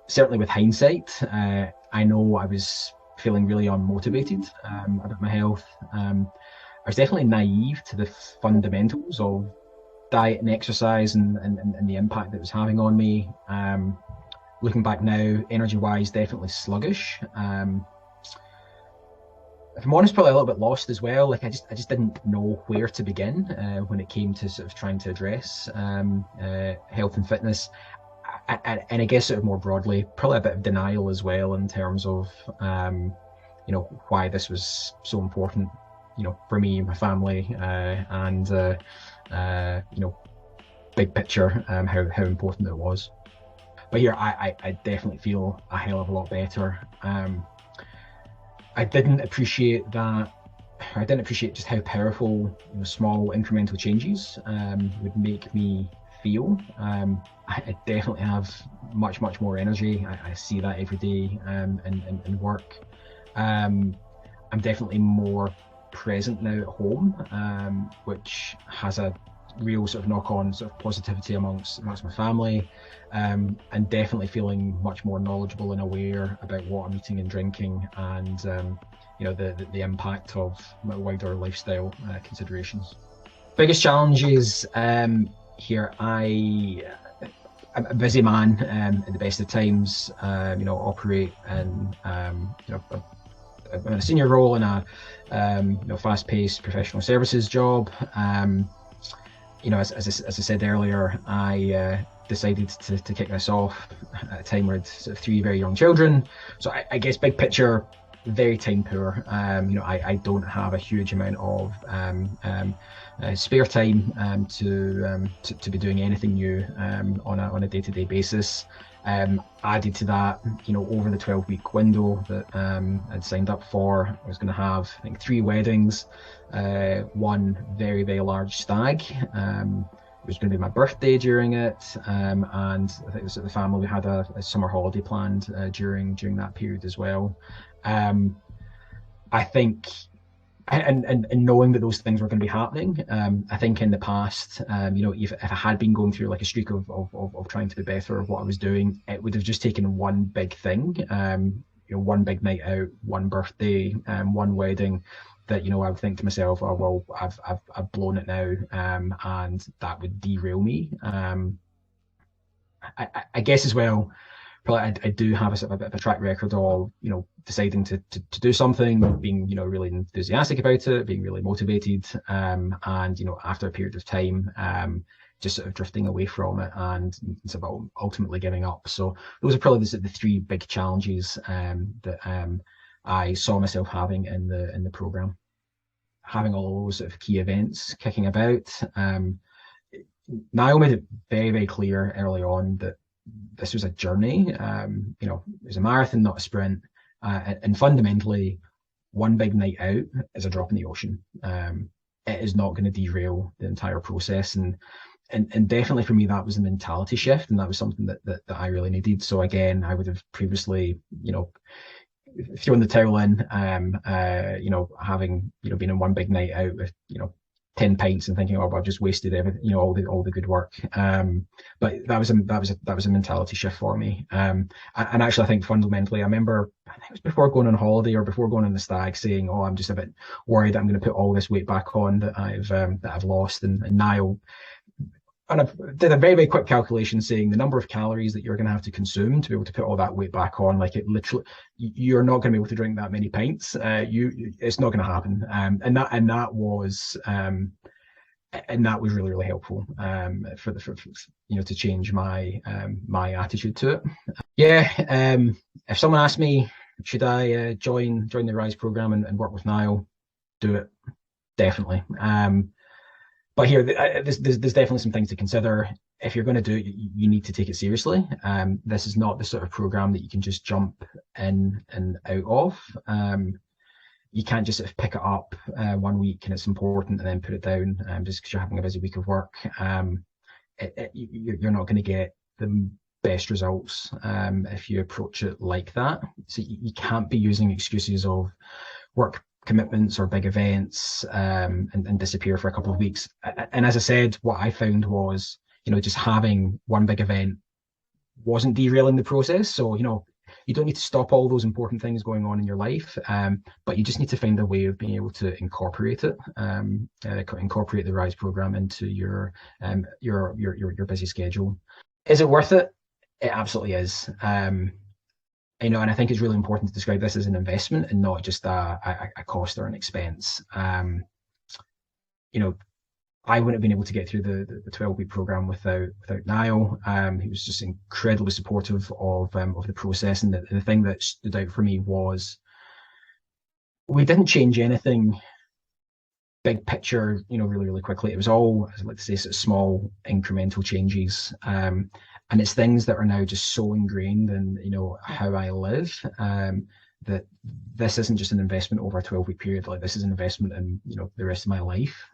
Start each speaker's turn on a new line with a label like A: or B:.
A: certainly with hindsight, I know I was feeling really unmotivated about my health. I was definitely naive to the fundamentals of diet and exercise and the impact that it was having on me. Looking back now, energy wise, definitely sluggish. If I'm honest, probably a little bit lost as well. Like I just didn't know where to begin when it came to sort of trying to address health and fitness. And I guess sort of more broadly, probably a bit of denial as well in terms of why this was so important, for me, my family, and big picture, how important it was. But here, I definitely feel a hell of a lot better. I didn't appreciate that. I didn't appreciate just how powerful small incremental changes would make me feel. I definitely have much more energy. I see that every day in work. I'm definitely more present now at home, which has a real sort of knock-on sort of positivity amongst my family, and definitely feeling much more knowledgeable and aware about what I'm eating and drinking, and the impact of my wider lifestyle considerations. Biggest challenges here. I'm a busy man at the best of times. Operate in I'm in a senior role in a fast-paced professional services job. As I said earlier, I decided to kick this off at a time where I had sort of three very young children. So I guess big picture, very time poor. I don't have a huge amount of spare time to be doing anything new on a day-to-day basis. Added to that, over the 12-week window that I'd signed up for, I was going to have, I think, three weddings, one very, very large stag. It was going to be my birthday during it, and I think it was at the family. We had a summer holiday planned during that period as well. I think, and knowing that those things were going to be happening, I think in the past, if I had been going through like a streak of trying to be better of what I was doing, it would have just taken one big thing, one big night out, one birthday, one wedding, that I would think to myself, oh well, I've blown it now, and that would derail me. I guess as well, probably I do have a bit of a track record of deciding to do something, being really enthusiastic about it, being really motivated, and after a period of time, just sort of drifting away from it, and it's about ultimately giving up. So those are probably the three big challenges that I saw myself having in the program. Having all those sort of key events kicking about. Niall made it very, very clear early on that this was a journey. It was a marathon, not a sprint. And fundamentally, one big night out is a drop in the ocean. It is not going to derail the entire process. And definitely for me, that was a mentality shift, and that was something that I really needed. So again, I would have previously, throwing the towel in, having been in one big night out with 10 pints and thinking, oh, I've just wasted everything, all the good work. But that was a mentality shift for me. And actually, I think fundamentally, I think it was before going on holiday or before going on the stag, saying, oh, I'm just a bit worried that I'm going to put all this weight back on that I've lost. And Niall, and I did a very, very quick calculation saying the number of calories that you're going to have to consume to be able to put all that weight back on, like it literally, you're not going to be able to drink that many pints. It's not going to happen. And that was really, really helpful for to change my attitude to it. Yeah. If someone asked me, should I join the Rise program and work with Niall, do it, definitely. But here, there's definitely some things to consider. If you're going to do it, you need to take it seriously. This is not the sort of program that you can just jump in and out of. You can't just sort of pick it up 1 week and it's important and then put it down just because you're having a busy week of work. You're not going to get the best results if you approach it like that. So you can't be using excuses of work commitments or big events and disappear for a couple of weeks. And as I said, what I found was, just having one big event wasn't derailing the process. So, you don't need to stop all those important things going on in your life, but you just need to find a way of being able to incorporate it, incorporate the Rise program into your busy schedule. Is it worth it? It absolutely is. And I think it's really important to describe this as an investment and not just a cost or an expense. You know, I wouldn't have been able to get through the 12-week program without Niall. He was just incredibly supportive of the process, and the thing that stood out for me was we didn't change anything big picture, really, really quickly. It was all, I like to say, sort of small incremental changes. And it's things that are now just so ingrained in, how I live, that this isn't just an investment over a 12-week period. Like, this is an investment in, the rest of my life.